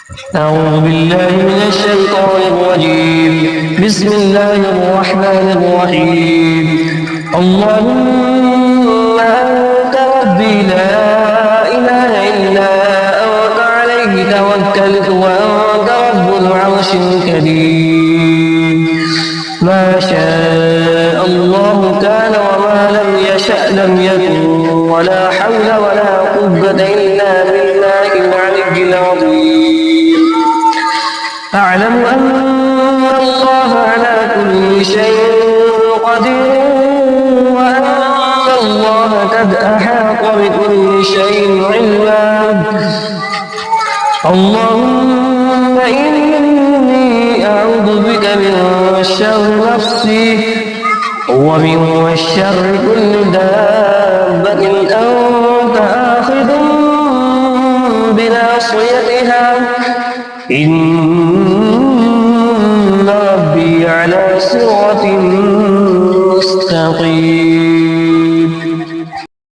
أعوذ بالله من الشيطان الرجيم. بسم الله الرحمن الرحيم. اللهم أنت ربي لا إله إلا أنت عليه توكلت وأنت رب العرش الكريم. ما شاء الله كان وما لم يشأ لم يكن ولا حول ولا قوة إلا بالله العلي العظيم. أعلم أن الله على كل شيء قدير وأن الله قد أحاط بكل شيء علما. اللهم إني أعوذ بك من شر نفسي ومن شر كل دابة أنت آخذ بناصيتها إن ربي على صراط مستقيم.